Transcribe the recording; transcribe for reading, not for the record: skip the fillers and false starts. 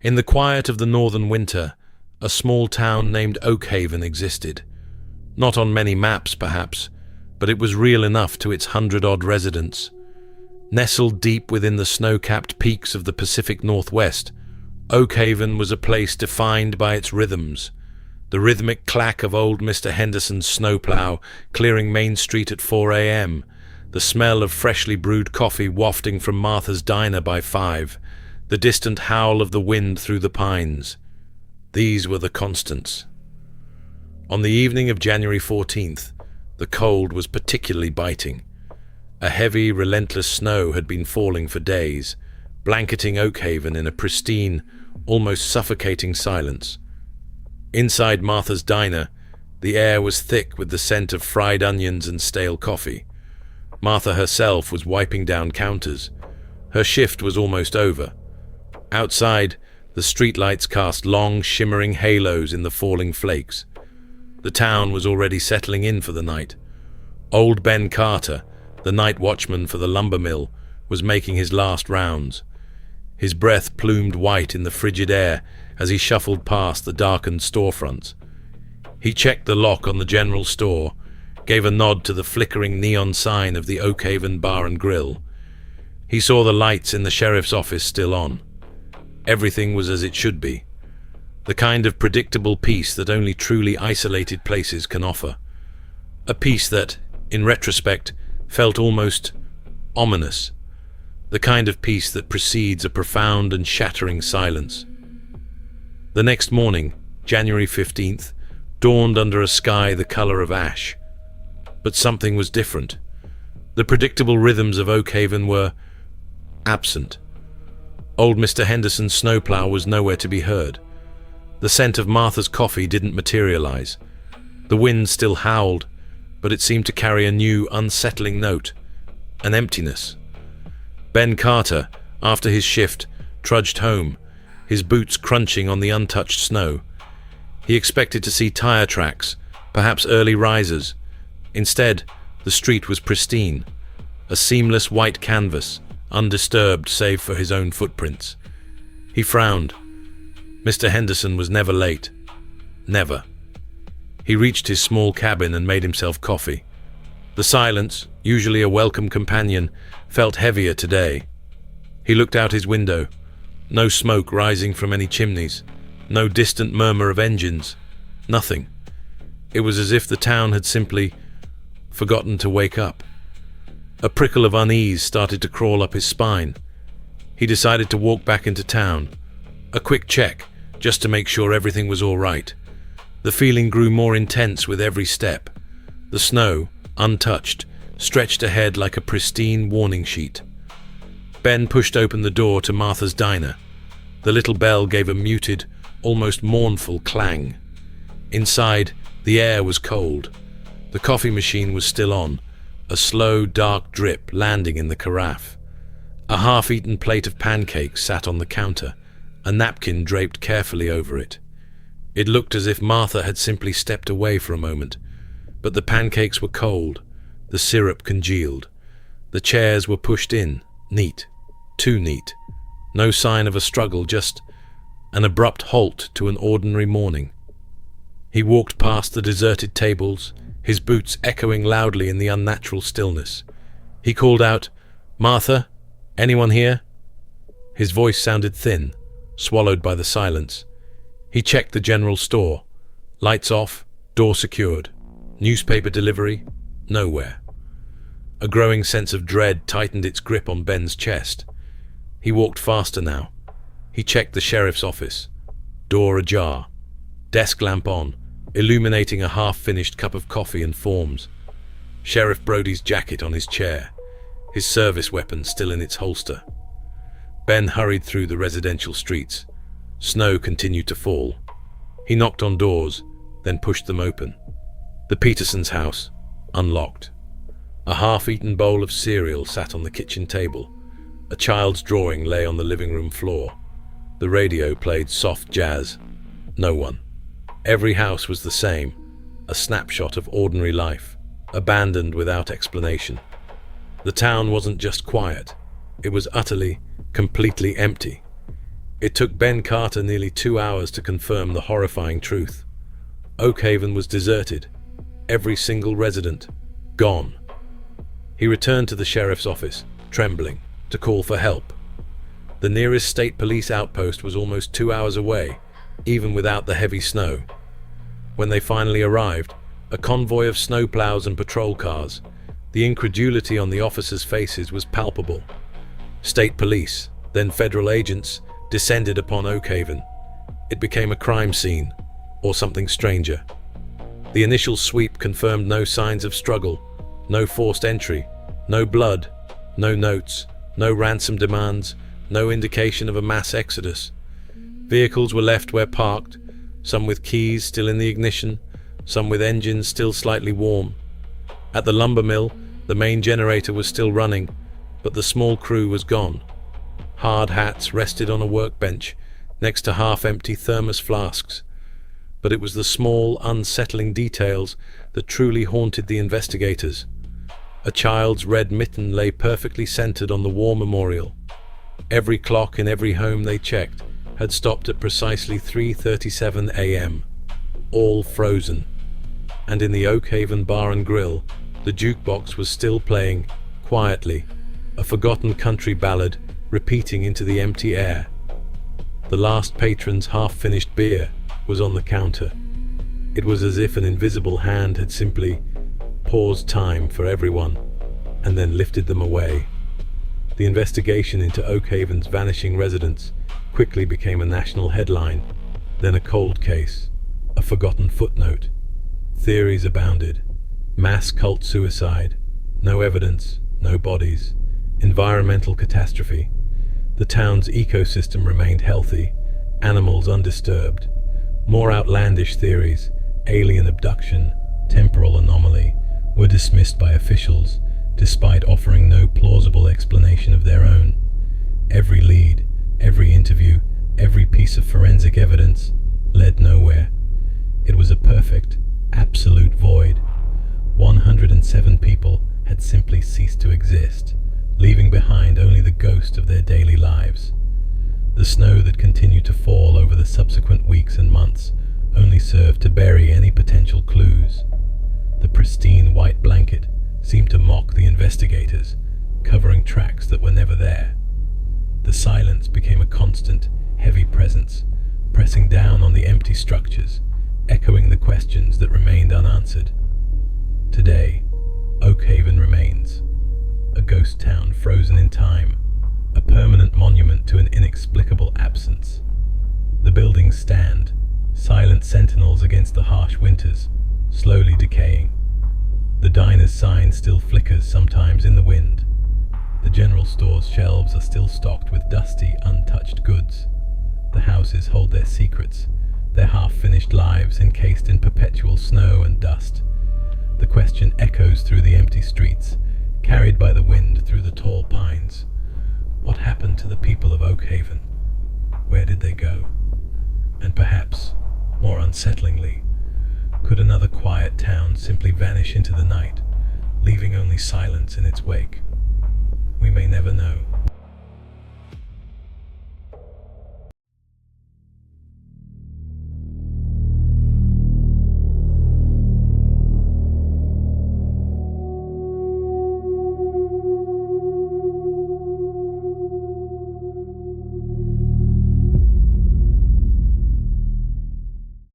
In the quiet of the northern winter, a small town named Oakhaven existed. Not on many maps, perhaps, but it was real enough to its 100-odd residents. Nestled deep within the snow-capped peaks of the Pacific Northwest, Oakhaven was a place defined by its rhythms. The rhythmic clack of old Mr. Henderson's snowplow clearing Main Street at 4 a.m., the smell of freshly brewed coffee wafting from Martha's Diner by 5, the distant howl of the wind through the pines. These were the constants. On the evening of January 14th, the cold was particularly biting. A heavy, relentless snow had been falling for days, blanketing Oakhaven in a pristine, almost suffocating silence. Inside Martha's Diner, the air was thick with the scent of fried onions and stale coffee. Martha herself was wiping down counters. Her shift was almost over. Outside, the streetlights cast long, shimmering halos in the falling flakes. The town was already settling in for the night. Old Ben Carter, the night watchman for the lumber mill, was making his last rounds. His breath plumed white in the frigid air as he shuffled past the darkened storefronts. He checked the lock on the general store, gave a nod to the flickering neon sign of the Oakhaven Bar and Grill. He saw the lights in the sheriff's office still on. Everything was as it should be. The kind of predictable peace that only truly isolated places can offer. A peace that, in retrospect, felt almost ominous. The kind of peace that precedes a profound and shattering silence. The next morning, January 15th, dawned under a sky the color of ash. But something was different. The predictable rhythms of Oakhaven were absent. Old Mr. Henderson's snowplow was nowhere to be heard. The scent of Martha's coffee didn't materialize. The wind still howled, but it seemed to carry a new, unsettling note, an emptiness. Ben Carter, after his shift, trudged home, his boots crunching on the untouched snow. He expected to see tire tracks, perhaps early risers. Instead, the street was pristine, a seamless white canvas, undisturbed save for his own footprints. He frowned. Mr. Henderson was never late. Never. He reached his small cabin and made himself coffee. The silence, usually a welcome companion, felt heavier today. He looked out his window. No smoke rising from any chimneys. No distant murmur of engines. Nothing. It was as if the town had simply forgotten to wake up. A prickle of unease started to crawl up his spine. He decided to walk back into town. A quick check, just to make sure everything was all right. The feeling grew more intense with every step. The snow, untouched, stretched ahead like a pristine warning sheet. Ben pushed open the door to Martha's Diner. The little bell gave a muted, almost mournful clang. Inside, the air was cold. The coffee machine was still on, a slow, dark drip landing in the carafe. A half-eaten plate of pancakes sat on the counter, a napkin draped carefully over it. It looked as if Martha had simply stepped away for a moment, but the pancakes were cold, the syrup congealed. The chairs were pushed in, neat, too neat. No sign of a struggle, just an abrupt halt to an ordinary morning. He walked past the deserted tables, his boots echoing loudly in the unnatural stillness. He called out, "Martha, anyone here?" His voice sounded thin, swallowed by the silence. He checked the general store. Lights off, door secured. Newspaper delivery? Nowhere. A growing sense of dread tightened its grip on Ben's chest. He walked faster now. He checked the sheriff's office. Door ajar. Desk lamp on, illuminating a half-finished cup of coffee and forms. Sheriff Brody's jacket on his chair, his service weapon still in its holster. Ben hurried through the residential streets. Snow continued to fall. He knocked on doors, then pushed them open. The Petersons' house, unlocked. A half-eaten bowl of cereal sat on the kitchen table. A child's drawing lay on the living room floor. The radio played soft jazz. No one. Every house was the same, a snapshot of ordinary life, abandoned without explanation. The town wasn't just quiet, it was utterly, completely empty. It took Ben Carter nearly 2 hours to confirm the horrifying truth. Oakhaven was deserted. Every single resident gone. He returned to the sheriff's office, trembling, to call for help. The nearest state police outpost was almost 2 hours away, even without the heavy snow. When they finally arrived, a convoy of snowplows and patrol cars, the incredulity on the officers' faces was palpable. State police, then federal agents, descended upon Oakhaven. It became a crime scene, or something stranger. The initial sweep confirmed no signs of struggle, no forced entry, no blood, no notes, no ransom demands, no indication of a mass exodus. Vehicles were left where parked, some with keys still in the ignition, some with engines still slightly warm. At the lumber mill, the main generator was still running, but the small crew was gone. Hard hats rested on a workbench next to half-empty thermos flasks. But it was the small, unsettling details that truly haunted the investigators. A child's red mitten lay perfectly centered on the war memorial. Every clock in every home they checked had stopped at precisely 3:37 a.m., all frozen. And in the Oakhaven Bar and Grill, the jukebox was still playing, quietly, a forgotten country ballad repeating into the empty air. The last patron's half-finished beer was on the counter. It was as if an invisible hand had simply paused time for everyone and then lifted them away. The investigation into Oakhaven's vanishing residents quickly became a national headline, then a cold case, a forgotten footnote. Theories abounded. Mass cult suicide, no evidence, no bodies, environmental catastrophe. The town's ecosystem remained healthy, animals undisturbed. More outlandish theories, alien abduction, temporal anomaly, were dismissed by officials, despite offering no plausible explanation of their own. Every lead, every interview, every piece of forensic evidence led nowhere. It was a perfect, absolute void. 107 people had simply ceased to exist, leaving behind only the ghost of their daily lives. The snow that continued to fall over the subsequent weeks and months only served to bury any potential clues. The pristine white blanket seemed to mock the investigators, covering tracks that were never there. The silence became a constant, heavy presence, pressing down on the empty structures, echoing the questions that remained unanswered. Today, Oakhaven remains, a ghost town frozen in time, a permanent monument to an inexplicable absence. The buildings stand, silent sentinels against the harsh winters, slowly decaying. The diner's sign still flickers sometimes in the wind. The general store's shelves are still stocked with dusty, untouched goods. The houses hold their secrets, their half-finished lives encased in perpetual snow and dust. The question echoes through the empty streets, carried by the wind through the tall pines. What happened to the people of Oakhaven? Where did they go? And perhaps, more unsettlingly, could another quiet town simply vanish into the night, leaving only silence in its wake? We may never know.